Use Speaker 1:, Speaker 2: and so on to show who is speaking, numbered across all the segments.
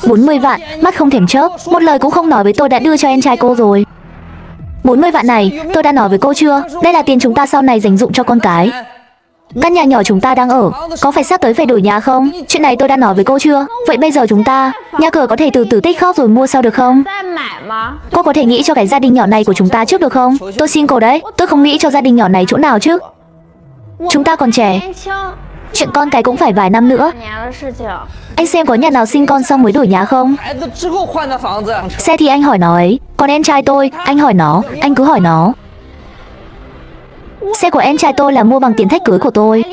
Speaker 1: 40 vạn, mắt không thèm chớp, một lời cũng không nói với tôi đã đưa cho em trai cô rồi. 40 vạn này, tôi đã nói với cô chưa? Đây là tiền chúng ta sau này dành dụm cho con cái. Căn nhà nhỏ chúng ta đang ở, có phải sắp tới phải đổi nhà không? Chuyện này tôi đã nói với cô chưa? Vậy bây giờ chúng ta, nhà cửa có thể từ từ tích góp rồi mua sau được không? Cô có thể nghĩ cho cái gia đình nhỏ này của chúng ta trước được không? Tôi xin cô đấy, tôi không nghĩ cho gia đình nhỏ này chỗ nào chứ. Chúng ta còn trẻ. Chuyện con cái cũng phải vài năm nữa. Anh xem có nhà nào sinh con xong mới đổi nhà không? Xe thì anh hỏi nó ấy. Còn em trai tôi, anh hỏi nó, anh cứ hỏi nó. Xe của em trai tôi là mua bằng tiền thách cưới của tôi.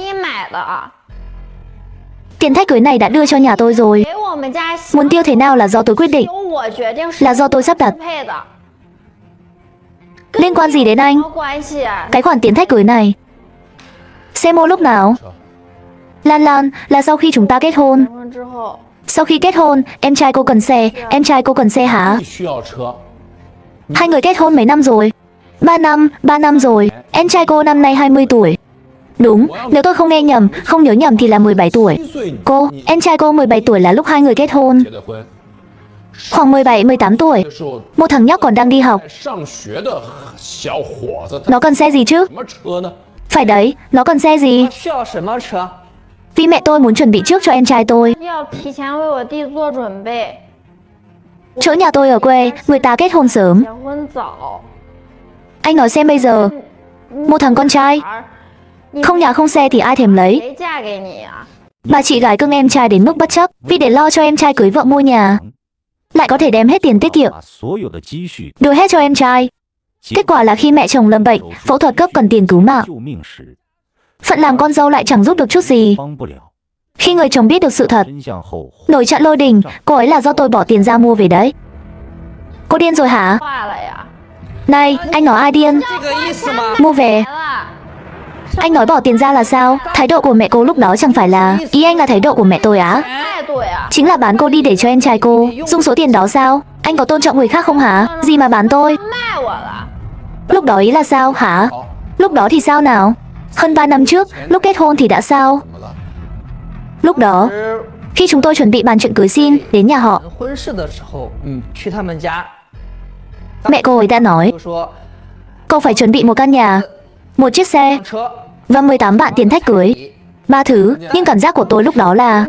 Speaker 1: Tiền thách cưới này đã đưa cho nhà tôi rồi. Muốn tiêu thế nào là do tôi quyết định. Là do tôi sắp đặt. Liên quan gì đến anh? Cái khoản tiền thách cưới này. Xe mua lúc nào? Lan Lan, là sau khi chúng ta kết hôn. Sau khi kết hôn, em trai cô cần xe. Em trai cô cần xe hả? Hai người kết hôn mấy năm rồi? 3 năm rồi. Em trai cô năm nay 20 tuổi. Đúng, nếu tôi không nghe nhầm, không nhớ nhầm thì là 17 tuổi. Cô, em trai cô 17 tuổi là lúc hai người kết hôn. Khoảng 17-18 tuổi. Một thằng nhóc còn đang đi học. Nó cần xe gì chứ? Phải đấy, nó cần xe gì? Vì mẹ tôi muốn chuẩn bị trước cho em trai tôi. Chỗ nhà tôi ở quê, người ta kết hôn sớm. Anh nói xem bây giờ, một thằng con trai, không nhà không xe thì ai thèm lấy. Bà chị gái cưng em trai đến mức bất chấp, vì để lo cho em trai cưới vợ mua nhà, lại có thể đem hết tiền tiết kiệm, đưa hết cho em trai. Kết quả là khi mẹ chồng lâm bệnh, phẫu thuật cấp cần tiền cứu mạng, phận làm con dâu lại chẳng giúp được chút gì. Khi người chồng biết được sự thật, nổi trận lôi đình, cô ấy là do tôi bỏ tiền ra mua về đấy. Cô điên rồi hả? Này, anh nói ai điên? Mua về. Anh nói bỏ tiền ra là sao? Thái độ của mẹ cô lúc đó chẳng phải là... Ý anh là thái độ của mẹ tôi á? Chính là bán cô đi để cho em trai cô dùng số tiền đó sao? Anh có tôn trọng người khác không hả? Gì mà bán tôi? Lúc đó ý là sao hả? Lúc đó thì sao nào? Hơn 3 năm trước, lúc kết hôn thì đã sao? Lúc đó, khi chúng tôi chuẩn bị bàn chuyện cưới xin đến nhà họ, mẹ cô ấy đã nói cậu phải chuẩn bị một căn nhà, một chiếc xe và 18 vạn tiền thách cưới. 3 thứ, nhưng cảm giác của tôi lúc đó là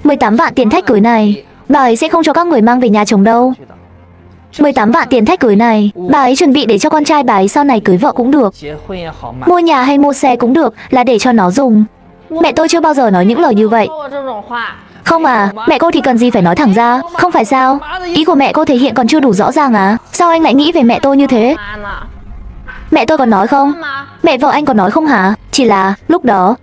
Speaker 1: 18 vạn tiền thách cưới này, bà ấy sẽ không cho các người mang về nhà chồng đâu. 18 vạn tiền thách cưới này, bà ấy chuẩn bị để cho con trai bà ấy sau này cưới vợ cũng được. Mua nhà hay mua xe cũng được, là để cho nó dùng. Mẹ tôi chưa bao giờ nói những lời như vậy. Không à, mẹ cô thì cần gì phải nói thẳng ra, không phải sao? Ý của mẹ cô thể hiện còn chưa đủ rõ ràng à? Sao anh lại nghĩ về mẹ tôi như thế? Mẹ tôi còn nói không? Mẹ vợ anh còn nói không hả? Chỉ là, lúc đó...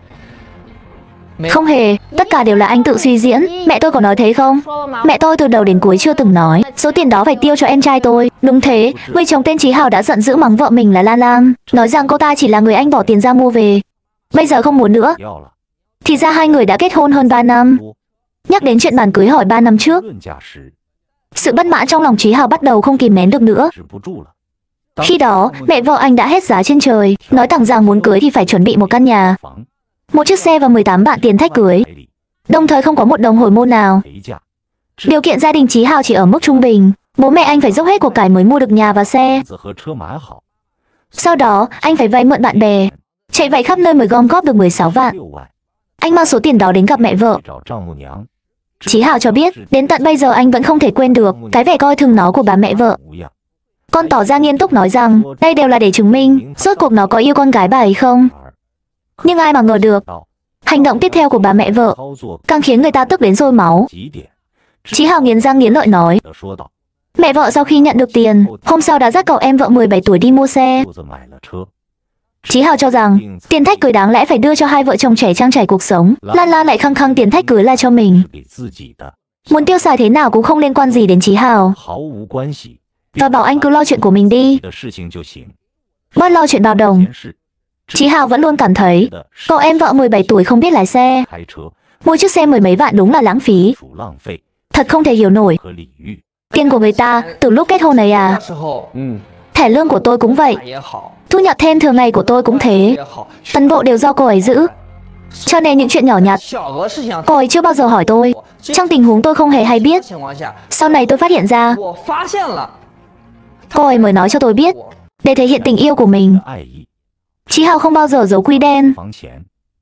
Speaker 1: Không hề, tất cả đều là anh tự suy diễn. Mẹ tôi có nói thế không? Mẹ tôi từ đầu đến cuối chưa từng nói số tiền đó phải tiêu cho em trai tôi. Đúng thế, người chồng tên Chí Hào đã giận dữ mắng vợ mình là Lan Lan, nói rằng cô ta chỉ là người anh bỏ tiền ra mua về, bây giờ không muốn nữa. Thì ra hai người đã kết hôn hơn 3 năm. Nhắc đến chuyện bàn cưới hỏi 3 năm trước, sự bất mãn trong lòng Chí Hào bắt đầu không kìm nén được nữa. Khi đó, mẹ vợ anh đã hết giá trên trời, nói thẳng rằng muốn cưới thì phải chuẩn bị một căn nhà, một chiếc xe và 18 vạn tiền thách cưới, đồng thời không có một đồng hồi môn nào. Điều kiện gia đình Chí Hào chỉ ở mức trung bình, bố mẹ anh phải dốc hết của cải mới mua được nhà và xe. Sau đó, anh phải vay mượn bạn bè, chạy vạy khắp nơi mới gom góp được 16 vạn. Anh mang số tiền đó đến gặp mẹ vợ. Chí Hào cho biết, đến tận bây giờ anh vẫn không thể quên được cái vẻ coi thường nó của bà mẹ vợ. Con tỏ ra nghiêm túc nói rằng, đây đều là để chứng minh, rốt cuộc nó có yêu con gái bà ấy không. Nhưng ai mà ngờ được, hành động tiếp theo của bà mẹ vợ càng khiến người ta tức đến sôi máu. Chí Hào nghiến răng nghiến lợi nói, mẹ vợ sau khi nhận được tiền, hôm sau đã dắt cậu em vợ 17 tuổi đi mua xe. Chí Hào cho rằng, tiền thách cưới đáng lẽ phải đưa cho hai vợ chồng trẻ trang trải cuộc sống. Lan Lan lại khăng khăng tiền thách cưới là cho mình. Muốn tiêu xài thế nào cũng không liên quan gì đến Chí Hào, và bảo anh cứ lo chuyện của mình đi, bớt lo chuyện bào đồng. Chí Hào vẫn luôn cảm thấy, cậu em vợ 17 tuổi không biết lái xe, mua chiếc xe 10 mấy vạn đúng là lãng phí. Thật không thể hiểu nổi. Tiền của người ta, từ lúc kết hôn ấy à. Thẻ lương của tôi cũng vậy, thu nhập thêm thường ngày của tôi cũng thế, toàn bộ đều do cô ấy giữ. Cho nên những chuyện nhỏ nhặt, cô ấy chưa bao giờ hỏi tôi. Trong tình huống tôi không hề hay biết, sau này tôi phát hiện ra, cô ấy mới nói cho tôi biết, để thể hiện tình yêu của mình. Chí Hào không bao giờ giấu quy đen,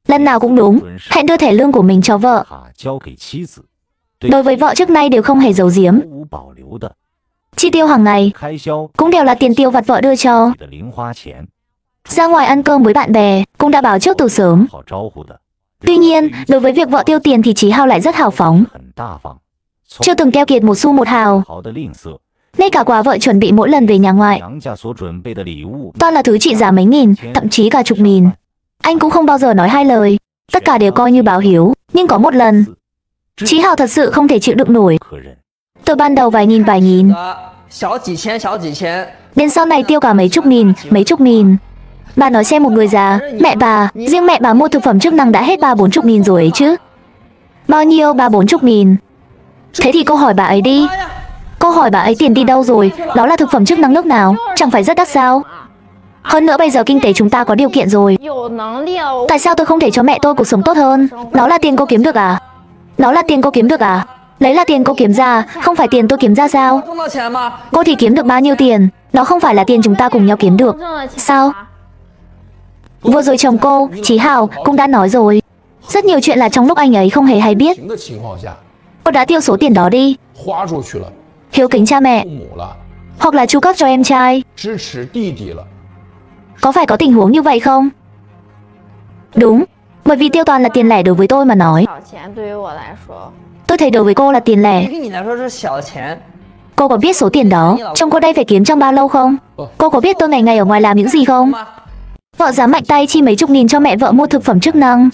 Speaker 1: lần nào cũng đúng, hẹn đưa thẻ lương của mình cho vợ. Đối với vợ trước nay đều không hề giấu giếm. Chi tiêu hàng ngày cũng đều là tiền tiêu vặt vợ đưa cho. Ra ngoài ăn cơm với bạn bè cũng đã báo trước từ sớm. Tuy nhiên, đối với việc vợ tiêu tiền thì Chí Hào lại rất hào phóng, chưa từng keo kiệt một xu một hào. Ngay cả quà vợ chuẩn bị mỗi lần về nhà ngoại toàn là thứ trị giá mấy nghìn, thậm chí cả chục nghìn. Anh cũng không bao giờ nói hai lời, tất cả đều coi như báo hiếu. Nhưng có một lần, Chí Hào thật sự không thể chịu đựng nổi. Từ ban đầu vài nghìn, đến sau này tiêu cả mấy chục nghìn. Bà nói xem, một người già, mẹ bà, riêng mẹ bà mua thực phẩm chức năng đã hết 30-40 nghìn rồi ấy chứ. Bao nhiêu 30-40 nghìn? Thế thì cô hỏi bà ấy đi. Cô hỏi bà ấy tiền đi đâu rồi, đó là thực phẩm chức năng nước nào, chẳng phải rất đắt sao? Hơn nữa bây giờ kinh tế chúng ta có điều kiện rồi. Tại sao tôi không thể cho mẹ tôi cuộc sống tốt hơn? Nó là tiền cô kiếm được à? Nó là tiền cô kiếm được à? Lấy là tiền cô kiếm ra, không phải tiền tôi kiếm ra sao? Cô thì kiếm được bao nhiêu tiền? Nó không phải là tiền chúng ta cùng nhau kiếm được. Sao? Vừa rồi chồng cô, Chí Hào, cũng đã nói rồi. Rất nhiều chuyện là trong lúc anh ấy không hề hay biết, cô đã tiêu số tiền đó đi. Hiếu kính cha mẹ, hoặc là chu cấp cho em trai. Có phải có tình huống như vậy không? Đúng, bởi vì tiêu toàn là tiền lẻ đối với tôi mà nói. Tôi thấy đối với cô là tiền lẻ. Cô có biết số tiền đó trong cô đây phải kiếm trong bao lâu không? Cô có biết tôi ngày ngày ở ngoài làm những gì không? Vợ dám mạnh tay chi mấy chục nghìn cho mẹ vợ mua thực phẩm chức năng,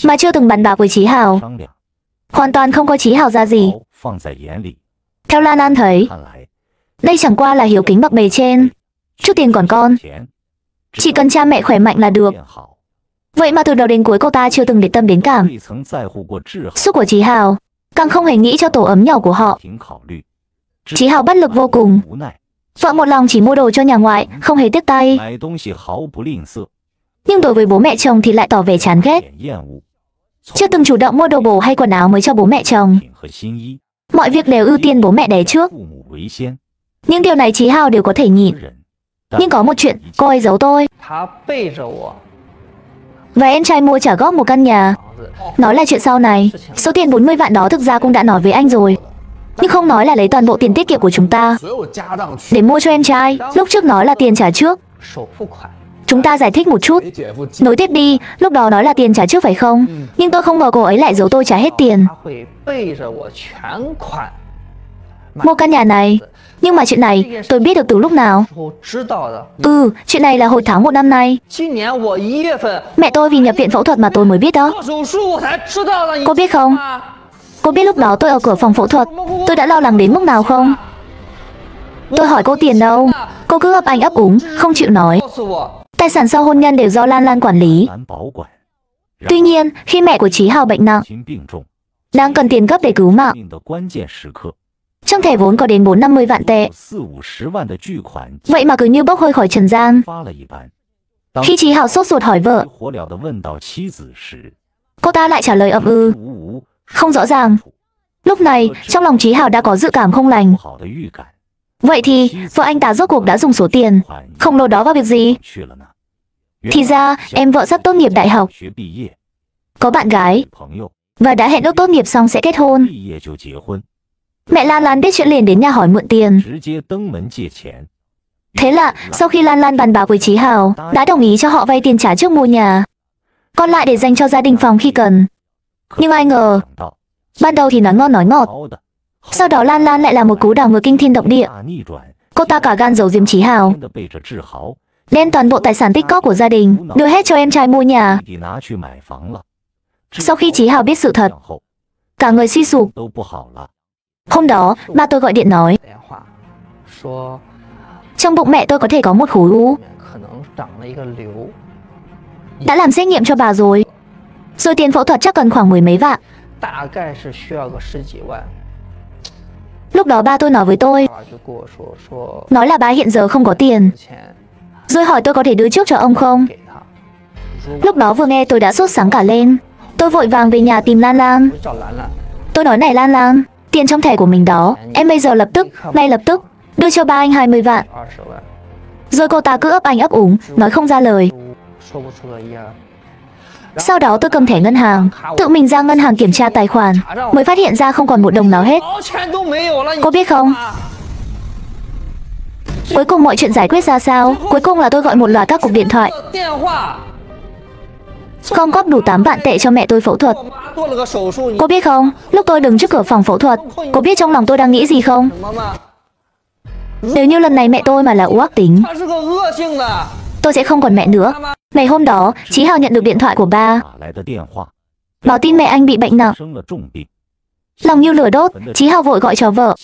Speaker 1: mà chưa từng bàn bạc với Chí Hào, hoàn toàn không có Chí Hào ra gì. Theo Lan Lan thấy, đây chẳng qua là hiếu kính bậc bề trên. Chút tiền còn con, chỉ cần cha mẹ khỏe mạnh là được. Vậy mà từ đầu đến cuối cô ta chưa từng để tâm đến cảm xúc của Chí Hào, càng không hề nghĩ cho tổ ấm nhỏ của họ. Chí Hào bất lực vô cùng. Vợ một lòng chỉ mua đồ cho nhà ngoại, không hề tiếc tay. Nhưng đối với bố mẹ chồng thì lại tỏ vẻ chán ghét, chưa từng chủ động mua đồ bổ hay quần áo mới cho bố mẹ chồng. Mọi việc đều ưu tiên bố mẹ đẻ trước. Những điều này Chí Hào đều có thể nhịn. Nhưng có một chuyện, cô ấy giấu tôi. Và em trai mua trả góp một căn nhà. Nói là chuyện sau này. Số tiền 40 vạn đó thực ra cũng đã nói với anh rồi, nhưng không nói là lấy toàn bộ tiền tiết kiệm của chúng ta để mua cho em trai. Lúc trước nói là tiền trả trước. Chúng ta giải thích một chút. Nối tiếp đi, lúc đó nói là tiền trả trước phải không? Nhưng tôi không ngờ cô ấy lại giấu tôi trả hết tiền mua căn nhà này. Nhưng mà chuyện này tôi biết được từ lúc nào? Chuyện này là hồi tháng 1 năm nay. Mẹ tôi vì nhập viện phẫu thuật mà tôi mới biết đó. Cô biết không? Cô biết lúc đó tôi ở cửa phòng phẫu thuật, tôi đã lo lắng đến mức nào không? Tôi hỏi cô tiền đâu, cô cứ ấp anh ấp úng, không chịu nói. Tài sản sau hôn nhân đều do Lan Lan quản lý. Tuy nhiên, khi mẹ của Chí Hào bệnh nặng, đang cần tiền gấp để cứu mạng, trong thẻ vốn có đến 4-50 vạn tệ. Vậy mà cứ như bốc hơi khỏi trần gian. Khi Chí Hào sốt ruột hỏi vợ, cô ta lại trả lời ậm ừ, không rõ ràng. Lúc này, trong lòng Chí Hào đã có dự cảm không lành. Vậy thì, vợ anh ta rốt cuộc đã dùng số tiền khổng lồ đó vào việc gì? Thì ra, em vợ sắp tốt nghiệp đại học, có bạn gái, và đã hẹn ước tốt nghiệp xong sẽ kết hôn. Mẹ Lan Lan biết chuyện liền đến nhà hỏi mượn tiền. Thế là, sau khi Lan Lan bàn bạc với Chí Hào, đã đồng ý cho họ vay tiền trả trước mua nhà, còn lại để dành cho gia đình phòng khi cần. Nhưng ai ngờ, ban đầu thì nói ngon nói ngọt, sau đó Lan Lan lại là một cú đảo ngược kinh thiên động địa. Cô ta cả gan giấu giếm Chí Hào, đem toàn bộ tài sản tích cóp của gia đình đưa hết cho em trai mua nhà. Sau khi Chí Hào biết sự thật, cả người suy sụp. Hôm đó, ba tôi gọi điện nói, trong bụng mẹ tôi có thể có một khối u. Đã làm xét nghiệm cho bà rồi. Rồi tiền phẫu thuật chắc cần khoảng 10 mấy vạn. Lúc đó ba tôi nói với tôi, nói là ba hiện giờ không có tiền, rồi hỏi tôi có thể đưa trước cho ông không. Lúc đó vừa nghe tôi đã sốt sắng cả lên. Tôi vội vàng về nhà tìm Lan Lan. Tôi nói này Lan Lan, tiền trong thẻ của mình đó, em bây giờ lập tức, ngay lập tức, đưa cho ba anh 20 vạn. Rồi cô ta cứ ấp anh ấp úng, nói không ra lời. Sau đó tôi cầm thẻ ngân hàng, tự mình ra ngân hàng kiểm tra tài khoản, mới phát hiện ra không còn một đồng nào hết. Cô biết không? Cuối cùng mọi chuyện giải quyết ra sao? Cuối cùng là tôi gọi một loạt các cuộc điện thoại, gom góp đủ 8 vạn tệ cho mẹ tôi phẫu thuật. Cô biết không? Lúc tôi đứng trước cửa phòng phẫu thuật, cô biết trong lòng tôi đang nghĩ gì không? Nếu như lần này mẹ tôi mà là u ác tính, tôi sẽ không còn mẹ nữa. Ngày hôm đó, Chí Hào nhận được điện thoại của ba, báo tin mẹ anh bị bệnh nặng. Lòng như lửa đốt, Chí Hào vội gọi cho vợ,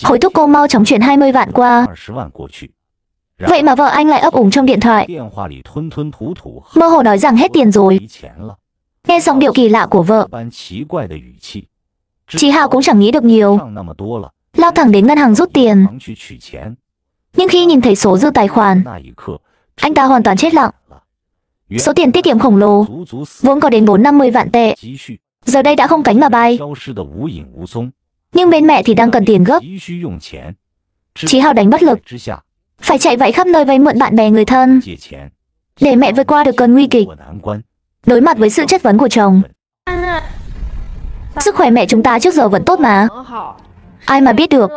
Speaker 1: hối thúc cô mau chóng chuyển 20 vạn qua. Vậy mà vợ anh lại ấp úng trong điện thoại, mơ hồ nói rằng hết tiền rồi. Nghe giọng điệu kỳ lạ của vợ, Chí Hào cũng chẳng nghĩ được nhiều, lao thẳng đến ngân hàng rút tiền. Nhưng khi nhìn thấy số dư tài khoản, anh ta hoàn toàn chết lặng. Số tiền tiết kiệm khổng lồ, vốn có đến 450 vạn tệ, giờ đây đã không cánh mà bay. Nhưng bên mẹ thì đang cần tiền gấp. Chí Hào đánh bất lực, phải chạy vạy khắp nơi vay mượn bạn bè người thân, để mẹ vượt qua được cơn nguy kịch. Đối mặt với sự chất vấn của chồng, sức khỏe mẹ chúng ta trước giờ vẫn tốt mà. Ai mà biết được,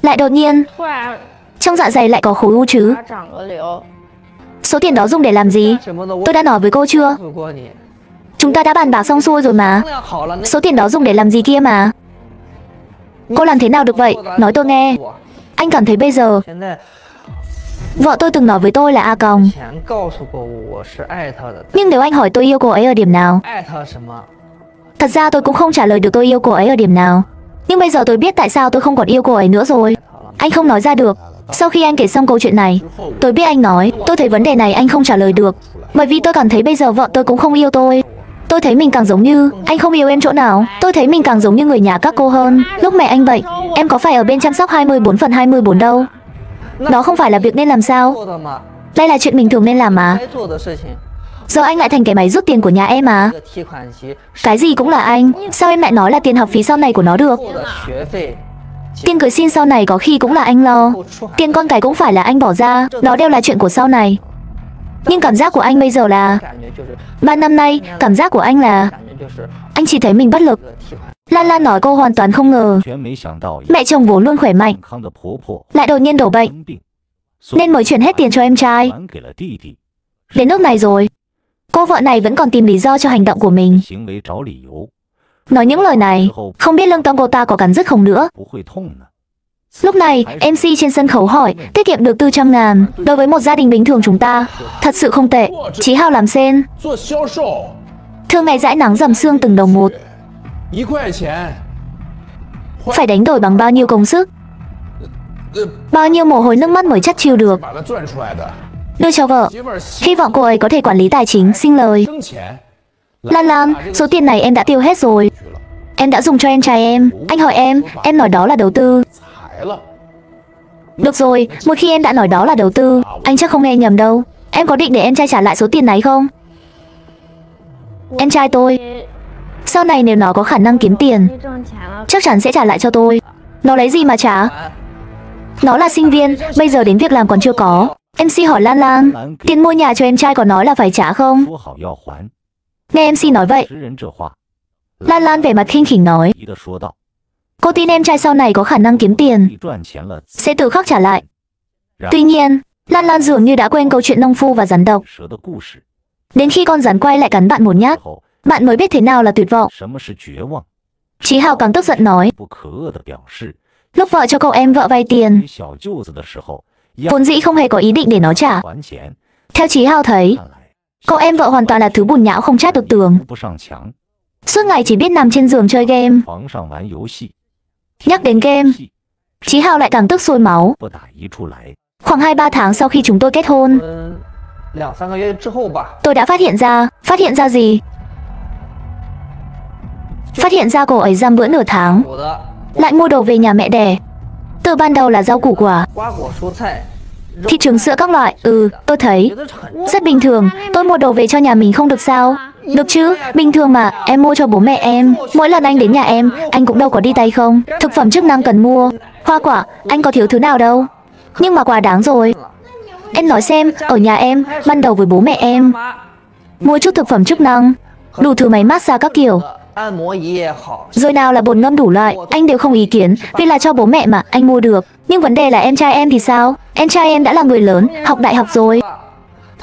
Speaker 1: lại đột nhiên trong dạ dày lại có khối u chứ. Số tiền đó dùng để làm gì? Tôi đã nói với cô chưa? Chúng ta đã bàn bạc xong xuôi rồi mà. Số tiền đó dùng để làm gì kia mà. Cô làm thế nào được vậy? Nói tôi nghe. Anh cảm thấy bây giờ vợ tôi từng nói với tôi là A Còng. Nhưng nếu anh hỏi tôi yêu cô ấy ở điểm nào, thật ra tôi cũng không trả lời được tôi yêu cô ấy ở điểm nào. Nhưng bây giờ tôi biết tại sao tôi không còn yêu cô ấy nữa rồi. Anh không nói ra được. Sau khi anh kể xong câu chuyện này, tôi biết anh nói, tôi thấy vấn đề này anh không trả lời được. Bởi vì tôi cảm thấy bây giờ vợ tôi cũng không yêu tôi. Tôi thấy mình càng giống như, anh không yêu em chỗ nào. Tôi thấy mình càng giống như người nhà các cô hơn. Lúc mẹ anh bệnh, em có phải ở bên chăm sóc 24/24 đâu. Đó không phải là việc nên làm sao. Đây là chuyện bình thường nên làm mà. Giờ anh lại thành cái máy rút tiền của nhà em à? Cái gì cũng là anh. Sao em lại nói là tiền học phí sau này của nó được? Tiền cưới xin sau này có khi cũng là anh lo. Tiền con cái cũng phải là anh bỏ ra. Đó đều là chuyện của sau này. Nhưng cảm giác của anh bây giờ là 3 năm nay, cảm giác của anh là anh chỉ thấy mình bất lực. Lan Lan nói cô hoàn toàn không ngờ mẹ chồng vốn luôn khỏe mạnh lại đột nhiên đổ bệnh, nên mới chuyển hết tiền cho em trai. Đến lúc này rồi, cô vợ này vẫn còn tìm lý do cho hành động của mình. Nói những lời này, không biết lương tâm cô ta có cắn rứt không nữa. Lúc này, MC trên sân khấu hỏi, tiết kiệm được 400.000, đối với một gia đình bình thường chúng ta, thật sự không tệ. Chí Hào làm sale, thường ngày dãi nắng dầm sương từng đồng một. Phải đánh đổi bằng bao nhiêu công sức, bao nhiêu mồ hôi nước mắt mới chắt chiu được. Đưa cho vợ, hy vọng cô ấy có thể quản lý tài chính, sinh lời. Lan Lan, số tiền này em đã tiêu hết rồi. Em đã dùng cho em trai em. Anh hỏi em nói đó là đầu tư. Được rồi, một khi em đã nói đó là đầu tư, anh chắc không nghe nhầm đâu. Em có định để em trai trả lại số tiền này không? Em trai tôi sau này nếu nó có khả năng kiếm tiền, chắc chắn sẽ trả lại cho tôi. Nó lấy gì mà trả? Nó là sinh viên, bây giờ đến việc làm còn chưa có. MC hỏi Lan Lan, tiền mua nhà cho em trai có nói là phải trả không? Nghe MC nói vậy, Lan Lan vẻ mặt khinh khỉnh nói, cô tin em trai sau này có khả năng kiếm tiền, sẽ tự khắc trả lại. Tuy nhiên, Lan Lan dường như đã quên câu chuyện nông phu và rắn độc. Đến khi con rắn quay lại cắn bạn một nhát, bạn mới biết thế nào là tuyệt vọng. Chí Hào càng tức giận nói, lúc vợ cho cậu em vợ vay tiền, vốn dĩ không hề có ý định để nó trả. Theo Chí Hào thấy, cậu em vợ hoàn toàn là thứ bùn nhão không chát được tường, suốt ngày chỉ biết nằm trên giường chơi game. Nhắc đến game, Chí Hào lại càng tức sôi máu. Khoảng 2-3 tháng sau khi chúng tôi kết hôn, tôi đã phát hiện ra gì? Phát hiện ra cô ấy dăm bữa nửa tháng, lại mua đồ về nhà mẹ đẻ. Từ ban đầu là rau củ quả, Thịt trứng sữa các loại, tôi thấy rất bình thường. Tôi mua đồ về cho nhà mình không được sao? Được chứ, bình thường mà, em mua cho bố mẹ em. Mỗi lần anh đến nhà em, anh cũng đâu có đi tay không. Thực phẩm chức năng cần mua. Hoa quả, anh có thiếu thứ nào đâu. Nhưng mà quá đáng rồi. Em nói xem, ở nhà em, ban đầu với bố mẹ em, mua chút thực phẩm chức năng, đủ thứ máy massage các kiểu. Rồi nào là bột ngâm đủ loại, anh đều không ý kiến, vì là cho bố mẹ mà, anh mua được. Nhưng vấn đề là em trai em thì sao? Em trai em đã là người lớn, học đại học rồi.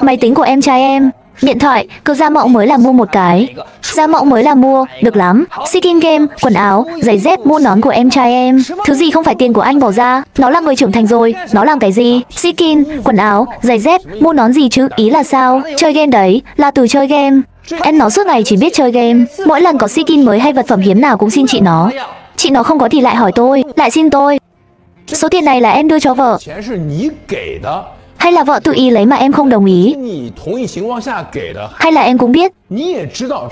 Speaker 1: Máy tính của em trai em, điện thoại, cứ ra mẫu mới là mua một cái. Ra mẫu mới là mua, được lắm. Skin game, quần áo, giày dép, mũ nón của em trai em. Thứ gì không phải tiền của anh bỏ ra, nó là người trưởng thành rồi, nó làm cái gì? Skin, quần áo, giày dép, mũ nón gì chứ, ý là sao? Chơi game đấy, là từ chơi game. Em nó suốt ngày chỉ biết chơi game. Mỗi lần có skin mới hay vật phẩm hiếm nào cũng xin chị nó. Chị nó không có thì lại hỏi tôi, lại xin tôi. Số tiền này là em đưa cho vợ, hay là vợ tự ý lấy mà em không đồng ý? Hay là em cũng biết,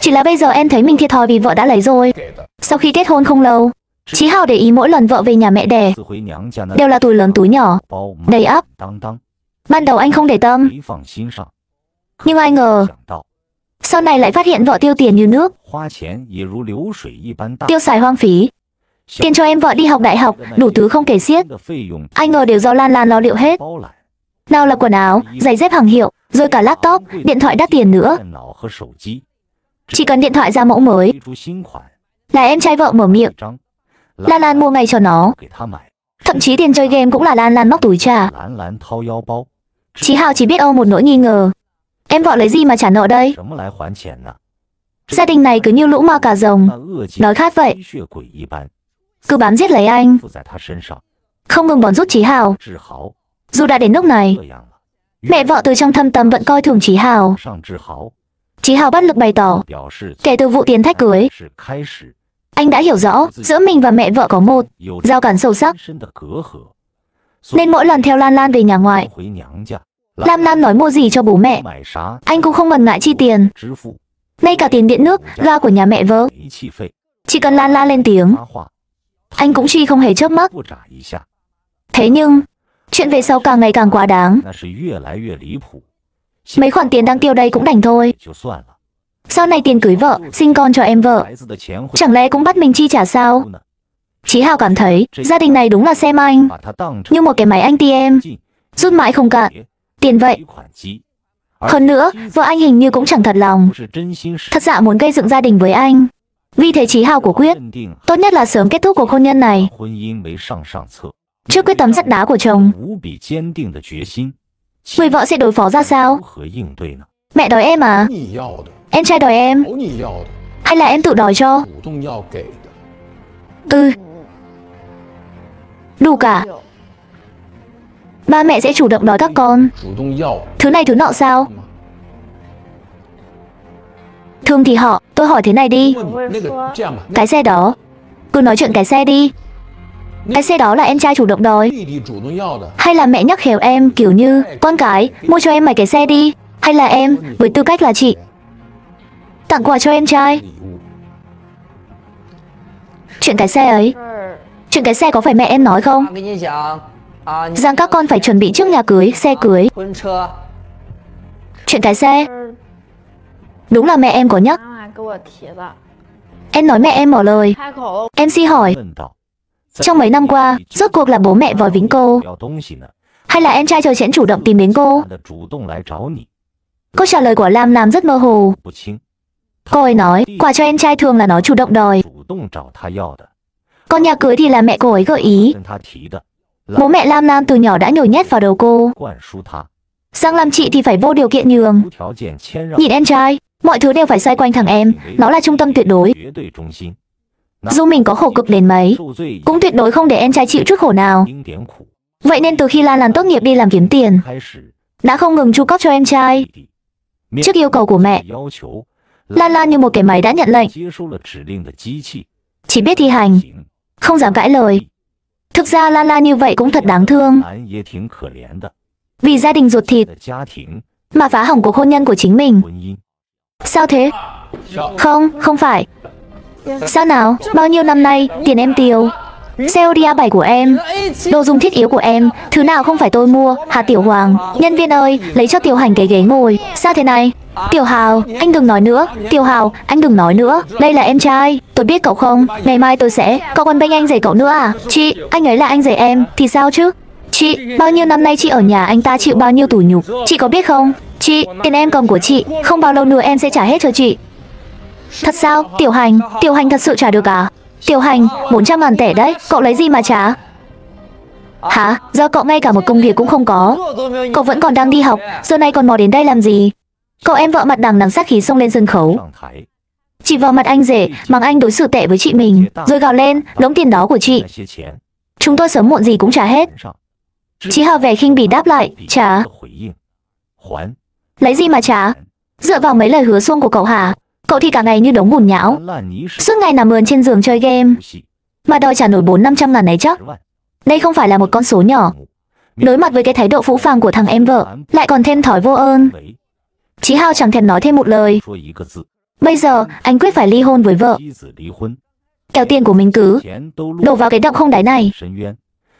Speaker 1: chỉ là bây giờ em thấy mình thiệt thòi vì vợ đã lấy rồi. Sau khi kết hôn không lâu, Chí Hào để ý mỗi lần vợ về nhà mẹ đẻ đều là túi lớn túi nhỏ, đầy ắp. Ban đầu anh không để tâm, nhưng ai ngờ sau này lại phát hiện vợ tiêu tiền như nước, tiêu xài hoang phí. Tiền cho em vợ đi học đại học, đủ thứ không kể xiết. Ai ngờ đều do Lan Lan lo liệu hết. Nào là quần áo, giày dép hàng hiệu, rồi cả laptop, điện thoại đắt tiền nữa. Chỉ cần điện thoại ra mẫu mới là em trai vợ mở miệng. Lan Lan mua ngay cho nó. Thậm chí tiền chơi game cũng là Lan Lan móc túi trả. Chí Hào chỉ biết ôm một nỗi nghi ngờ. Em vợ lấy gì mà trả nợ đây? Gia đình này cứ như lũ ma cà rồng, đói khát vậy. Cứ bám giết lấy anh, không ngừng bòn rút Chí Hào. Dù đã đến lúc này, mẹ vợ từ trong thâm tâm vẫn coi thường Chí Hào. Chí Hào bất lực bày tỏ, kể từ vụ tiền thách cưới, anh đã hiểu rõ giữa mình và mẹ vợ có một rào cản sâu sắc. Nên mỗi lần theo Lan Lan về nhà ngoại, Lam Lam nói mua gì cho bố mẹ, anh cũng không ngần ngại chi tiền. Ngay cả tiền điện nước, ga của nhà mẹ vợ, chỉ cần Lan Lan lên tiếng, anh cũng chi không hề chớp mắt. Thế nhưng chuyện về sau càng ngày càng quá đáng. Mấy khoản tiền đang tiêu đây cũng đành thôi. Sau này tiền cưới vợ, sinh con cho em vợ, chẳng lẽ cũng bắt mình chi trả sao? Chí Hào cảm thấy gia đình này đúng là xem anh như một cái máy ATM, rút mãi không cạn tiền vậy. Hơn nữa, vợ anh hình như cũng chẳng thật lòng, thật dạ muốn gây dựng gia đình với anh. Vì thế Chí Hào của quyết tốt nhất là sớm kết thúc cuộc hôn nhân này. Trước quyết tâm sắt đá của chồng, người vợ sẽ đối phó ra sao? Mẹ đòi em à? Em trai đòi em? Hay là em tự đòi cho? Đủ cả. Ba mẹ sẽ chủ động đòi các con thứ này thứ nọ sao? Thường thì họ, tôi hỏi thế này đi, cái xe đó, cứ nói chuyện cái xe đi. Cái xe đó là em trai chủ động đòi, hay là mẹ nhắc khéo em kiểu như con cái mua cho em mấy cái xe đi, hay là em với tư cách là chị tặng quà cho em trai? Chuyện cái xe ấy, chuyện cái xe có phải mẹ em nói không? Rằng các con phải chuẩn bị trước nhà cưới, xe cưới. Chuyện cái xe, đúng là mẹ em có nhắc. Em nói mẹ em bỏ lời. Em xin hỏi, trong mấy năm qua, rốt cuộc là bố mẹ vòi vĩnh cô, hay là em trai trời chẽn chủ động tìm đến cô? Câu trả lời của Lam Lam rất mơ hồ. Cô ấy nói, quà cho em trai thường là nó chủ động đòi, còn nhà cưới thì là mẹ cô ấy gợi ý. Bố mẹ Lam Lam từ nhỏ đã nhồi nhét vào đầu cô rằng làm chị thì phải vô điều kiện nhường. Nhìn em trai, mọi thứ đều phải xoay quanh thằng em, nó là trung tâm tuyệt đối. Dù mình có khổ cực đến mấy, cũng tuyệt đối không để em trai chịu chút khổ nào. Vậy nên từ khi Lan Lan tốt nghiệp đi làm kiếm tiền, đã không ngừng chu cấp cho em trai. Trước yêu cầu của mẹ, Lan Lan như một cái máy đã nhận lệnh, chỉ biết thi hành, không dám cãi lời. Thực ra Lan Lan như vậy cũng thật đáng thương, vì gia đình ruột thịt mà phá hỏng cuộc hôn nhân của chính mình. Sao thế? Không phải. Sao nào, bao nhiêu năm nay tiền em tiêu, COD A7 của em, đồ dùng thiết yếu của em, thứ nào không phải tôi mua, hả Tiểu Hoàng? Nhân viên ơi, lấy cho Tiểu Hành cái ghế ngồi. Sao thế này? Tiểu Hào, anh đừng nói nữa. Tiểu Hào, anh đừng nói nữa. Đây là em trai, tôi biết cậu không? Ngày mai tôi sẽ có còn bênh anh rể cậu nữa à? Chị, anh ấy là anh rể em, thì sao chứ? Chị, bao nhiêu năm nay chị ở nhà anh ta chịu bao nhiêu tủi nhục, chị có biết không? Chị, tiền em còn của chị, không bao lâu nữa em sẽ trả hết cho chị. Thật sao? Tiểu Hành thật sự trả được à? Tiểu Hành, 400.000 tệ đấy, cậu lấy gì mà trả? Hả? Do cậu ngay cả một công việc cũng không có. Cậu vẫn còn đang đi học, giờ này còn mò đến đây làm gì? Cậu em vợ mặt đằng đằng sát khí xông lên sân khấu, chỉ vào mặt anh rể, mắng anh đối xử tệ với chị mình, rồi gào lên, đống tiền đó của chị, chúng tôi sớm muộn gì cũng trả hết. Chí Hào vẻ khinh bỉ đáp lại, trả. Lấy gì mà trả? Dựa vào mấy lời hứa suông của cậu hả? Cậu thì cả ngày như đống bùn nhão, suốt ngày nằm ườn trên giường chơi game, mà đòi trả nổi 400-500.000 ấy chắc. Đây không phải là một con số nhỏ. Đối mặt với cái thái độ phũ phàng của thằng em vợ, lại còn thêm thói vô ơn, Chí Hào chẳng thèm nói thêm một lời. Bây giờ anh quyết phải ly hôn với vợ, kẻo tiền của mình cứ đổ vào cái động không đáy này.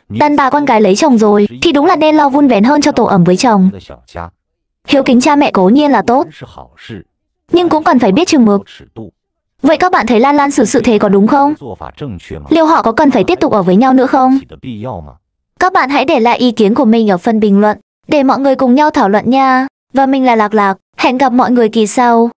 Speaker 1: Đàn bà con gái lấy chồng rồi thì đúng là nên lo vun vén hơn cho tổ ấm với chồng. Hiếu kính cha mẹ cố nhiên là tốt, nhưng cũng cần phải biết chừng mực. Vậy các bạn thấy Lan Lan xử sự thế có đúng không? Liệu họ có cần phải tiếp tục ở với nhau nữa không? Các bạn hãy để lại ý kiến của mình ở phần bình luận để mọi người cùng nhau thảo luận nha. Và mình là Lạc Lạc, hẹn gặp mọi người kỳ sau.